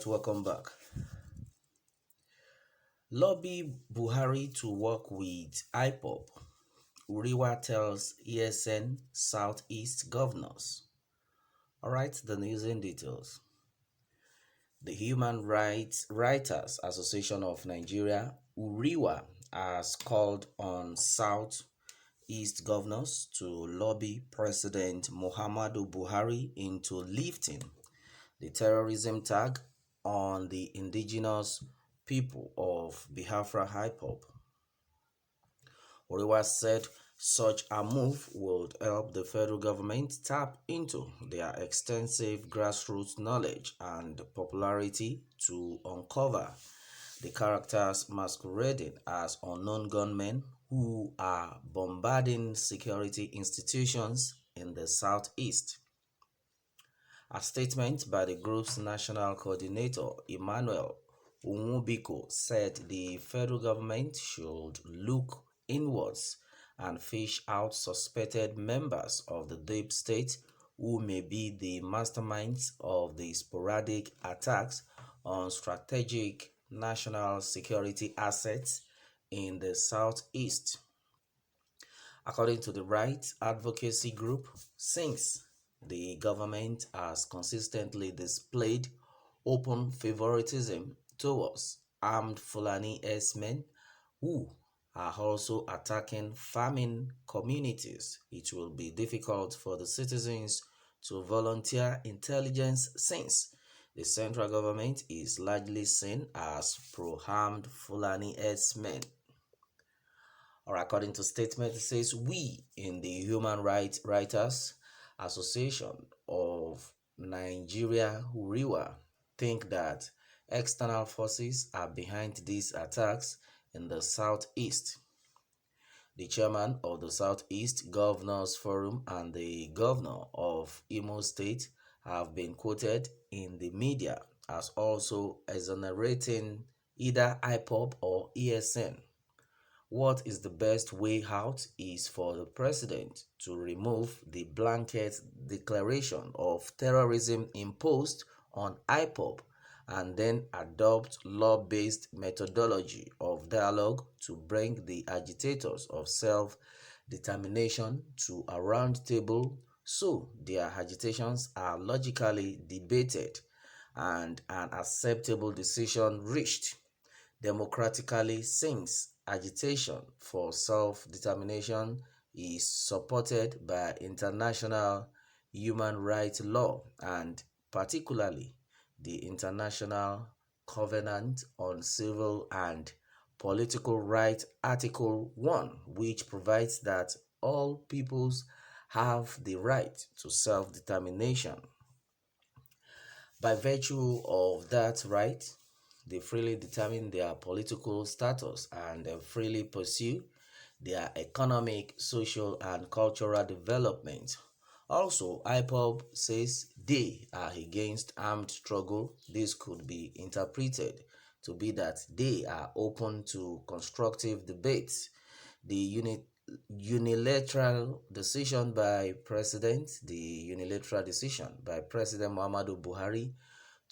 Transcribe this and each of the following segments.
right, welcome back. Lobby Buhari to work with IPOB. Huriwa tells ESN Southeast governors. Alright, the news in details. The Human Rights Writers Association of Nigeria, Huriwa, has called on Southeast governors to lobby President Muhammadu Buhari into lifting the terrorism tag on the indigenous people of Biafra IPOB. Huriwa said such a move would help the federal government tap into their extensive grassroots knowledge and popularity to uncover the characters masquerading as unknown gunmen who are bombarding security institutions in the southeast. A statement by the group's national coordinator, Emmanuel Umubiko, said the federal government should look inwards and fish out suspected members of the deep state who may be the masterminds of the sporadic attacks on strategic national security assets in the southeast. According to the rights advocacy group, since the government has consistently displayed open favoritism towards armed Fulani herdsmen who are also attacking farming communities, it will be difficult for the citizens to volunteer intelligence since the central government is largely seen as pro-armed Fulani herdsmen. Or according to statement, it says, we in the Human Rights Writers Association of Nigeria, Huriwa, think that external forces are behind these attacks in the southeast. The chairman of the Southeast Governors Forum and the governor of Imo State have been quoted in the media as also exonerating either IPOB or ESN. What is the best way out is for the president to remove the blanket declaration of terrorism imposed on IPOB and then adopt law-based methodology of dialogue to bring the agitators of self-determination to a round table so their agitations are logically debated and an acceptable decision reached democratically, since agitation for self-determination is supported by international human rights law and particularly the International Covenant on Civil and Political Rights Article 1, which provides that all peoples have the right to self-determination. By virtue of that right, they freely determine their political status and freely pursue their economic, social, and cultural development. Also, IPOB says they are against armed struggle. This could be interpreted to be that they are open to constructive debates. The unilateral decision by President Muhammadu Buhari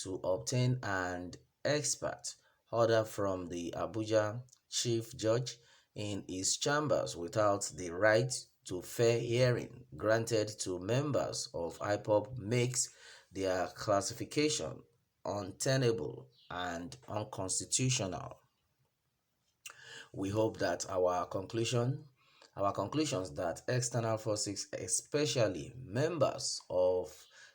to obtain an expert order from the Abuja Chief Judge in his chambers without the right to fair hearing granted to members of IPOB makes their classification untenable and unconstitutional. We hope that our conclusions that external forces, especially members of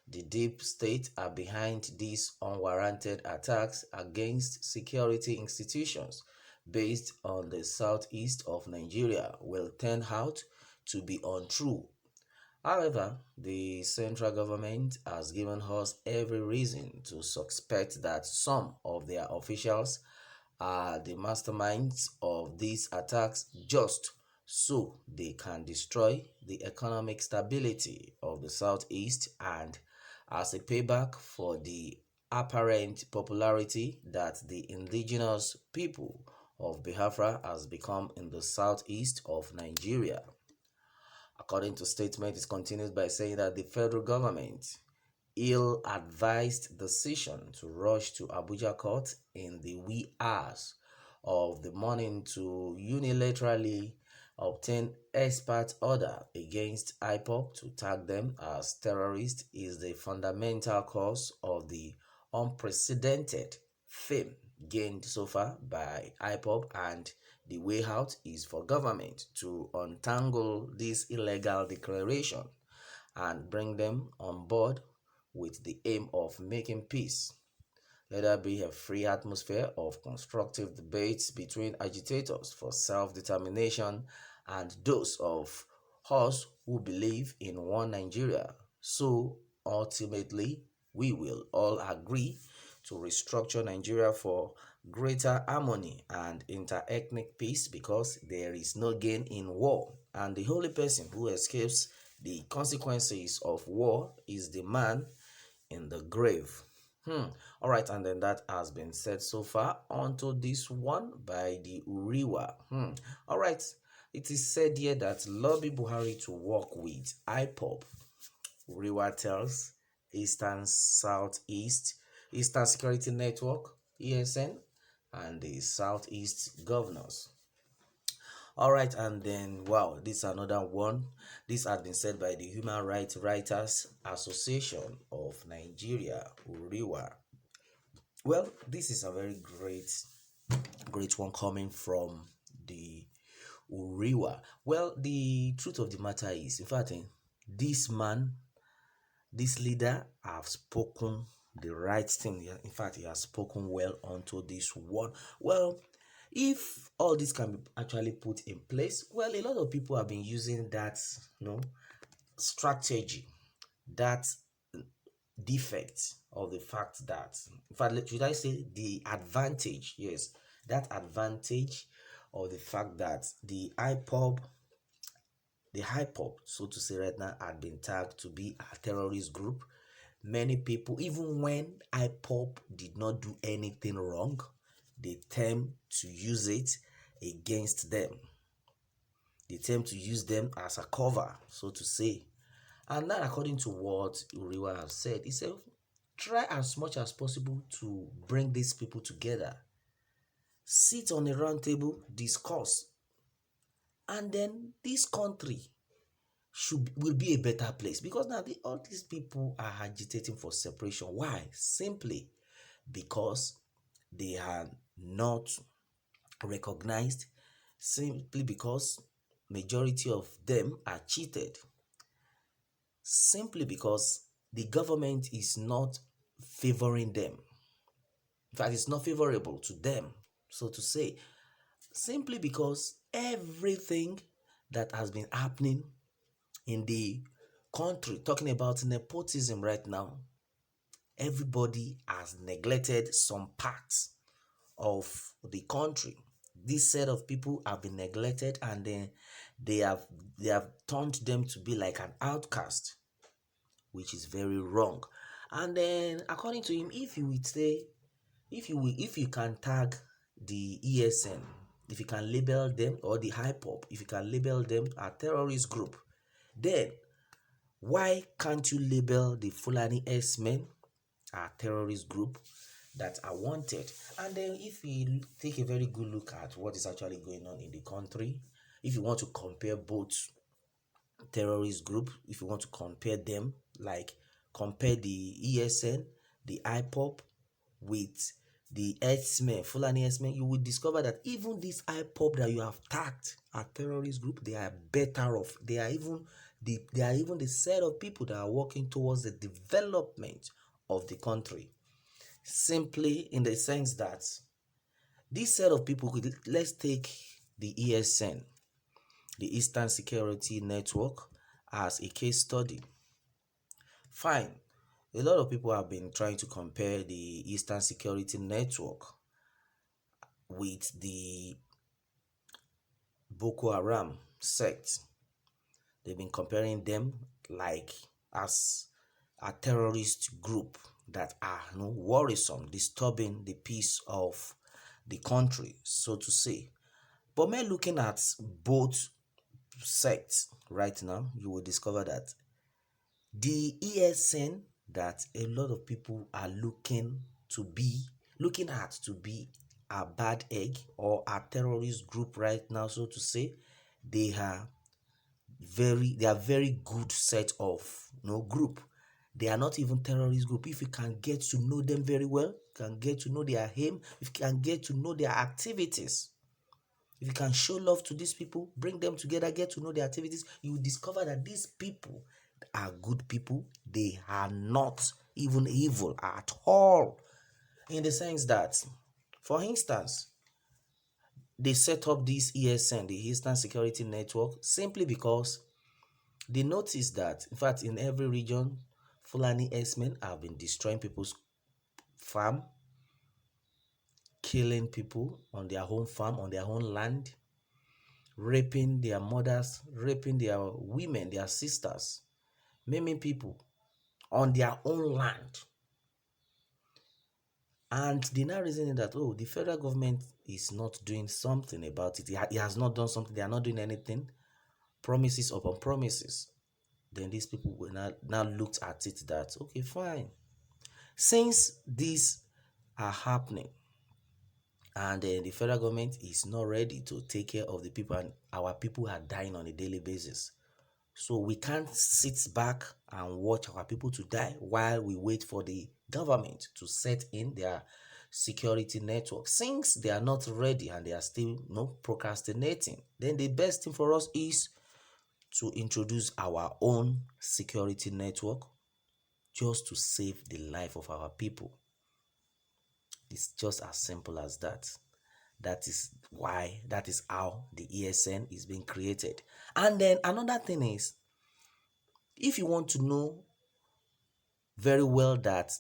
the deep state, are behind these unwarranted attacks against security institutions based on the southeast of Nigeria will turn out to be untrue. However, the central government has given us every reason to suspect that some of their officials are the masterminds of these attacks just so they can destroy the economic stability of the southeast and as a payback for the apparent popularity that the indigenous people of Biafra has become in the southeast of Nigeria. According to statement, it continues by saying that the federal government ill-advised decision to rush to Abuja court in the wee hours of the morning to unilaterally obtain expert order against IPOB to tag them as terrorists is the fundamental cause of the unprecedented fame gained so far by IPOB, and the way out is for government to untangle this illegal declaration and bring them on board with the aim of making peace. Let there be a free atmosphere of constructive debates between agitators for self-determination and those of us who believe in one Nigeria. So ultimately, we will all agree to restructure Nigeria for greater harmony and inter-ethnic peace, because there is no gain in war, and the only person who escapes the consequences of war is the man in the grave. All right, and then that has been said so far. Onto this one by the Huriwa. All right, it is said here that lobby Buhari to work with IPOB. Huriwa tells Eastern Security Network (ESN) and the Southeast governors. All right, and then wow, this is another one. This has been said by the Human Rights Writers Association of Nigeria, Huriwa. Well, this is a very great one coming from the Huriwa. Well, the truth of the matter is, in fact, this man, this leader, have spoken the right thing. In fact, he has spoken well onto this one. Well, if all this can be actually put in place, well, a lot of people have been using that, strategy, that defect of the fact that, in fact, should I say the advantage? Yes, that advantage of the fact that the IPOB, so to say, right now, had been tagged to be a terrorist group. Many people, even when IPOB did not do anything wrong, they tend to use it against them. They tend to use them as a cover, so to say. And that, according to what Huriwa has said, he said, try as much as possible to bring these people together. Sit on a round table, discuss. And then this country will be a better place. Because now all these people are agitating for separation. Why? Simply because they are not recognized, simply because majority of them are cheated, simply because the government is not favoring them. In fact, it's not favorable to them, so to say, simply because everything that has been happening in the country, talking about nepotism right now, everybody has neglected some parts of the country. This set of people have been neglected, and then they have turned them to be like an outcast, which is very wrong. And then, according to him, if you can tag the ESN, if you can label them, or the IPOB, if you can label them a terrorist group, then why can't you label the Fulani S-men a terrorist group that are wanted? And then, if you take a very good look at what is actually going on in the country, if you want to compare both terrorist group, if you want to compare them, like compare the ESN, the IPOB with the S-men, Fulani S-men, you will discover that even this IPOB that you have tagged a terrorist group, they are better off. They are even the set of people that are working towards the development of the country. Simply in the sense that this set of people, let's take the ESN, the Eastern Security Network, as a case study. Fine. A lot of people have been trying to compare the Eastern Security Network with the Boko Haram sect. They've been comparing them like as a terrorist group that are worrisome, disturbing the peace of the country, so to say. But when looking at both sects right now, you will discover that the ESN that a lot of people are looking at to be a bad egg or a terrorist group right now, so to say. They are very good set of group. They are not even terrorist group. If you can get to know them very well, can get to know their aim, if you can get to know their activities, if you can show love to these people, bring them together, get to know their activities, you will discover that these people are good people. They are not even evil at all, in the sense that, for instance, they set up this ESN, the Eastern Security Network, simply because they noticed that, in fact, in every region, Fulani S-men have been destroying people's farm, killing people on their own farm, on their own land, raping their mothers, raping their women, their sisters, maiming people on their own land. And they now reasoning that, oh, the federal government is not doing something about it. It has not done something. They are not doing anything. Promises upon promises. Then these people will now looked at it that, okay, fine. Since these are happening and the federal government is not ready to take care of the people, and our people are dying on a daily basis, so we can't sit back and watch our people to die while we wait for the government to set in their security network. Since they are not ready and they are still procrastinating, then the best thing for us is to introduce our own security network, just to save the life of our people. It's just as simple as that. That is how the ESN is being created. And then another thing is, if you want to know very well that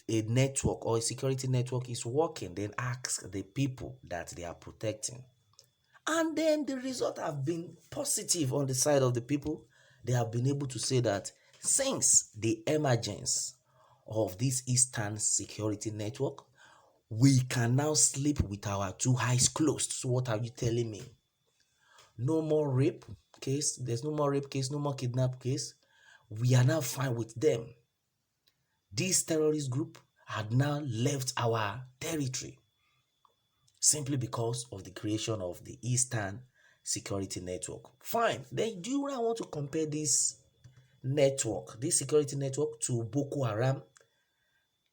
a network or a security network is working, then ask the people that they are protecting. And then the result have been positive on the side of the people. They have been able to say that since the emergence of this Eastern Security Network, we can now sleep with our two eyes closed. So what are you telling me? No more rape case. There's no more rape case, no more kidnap case. We are now fine with them. This terrorist group had now left our territory simply because of the creation of the Eastern Security Network. Fine. Then do you now want to compare this network, this security network, to Boko Haram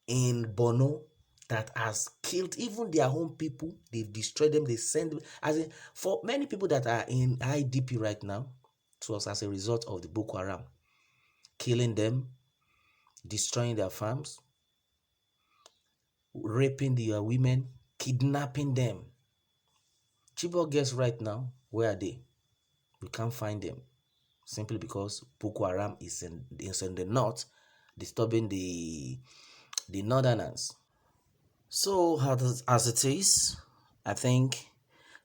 in Borno, that has killed even their own people? They've destroyed them. They send them. As in, for many people that are in IDP right now, it was as a result of the Boko Haram killing them, destroying their farms, raping their women, kidnapping them. Chibok girls right now, where are they? We can't find them, simply because Boko Haram is in the north, disturbing the northerners. So as it is, I think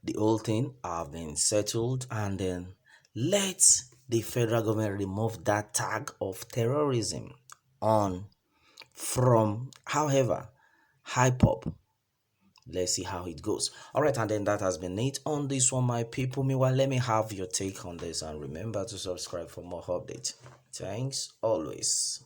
the whole thing have been settled, and then let the federal government remove that tag of terrorism from, however, IPOB. Let's see how it goes. All right, and then that has been it on this one, my people. Meanwhile, let me have your take on this, and remember to subscribe for more updates. Thanks always.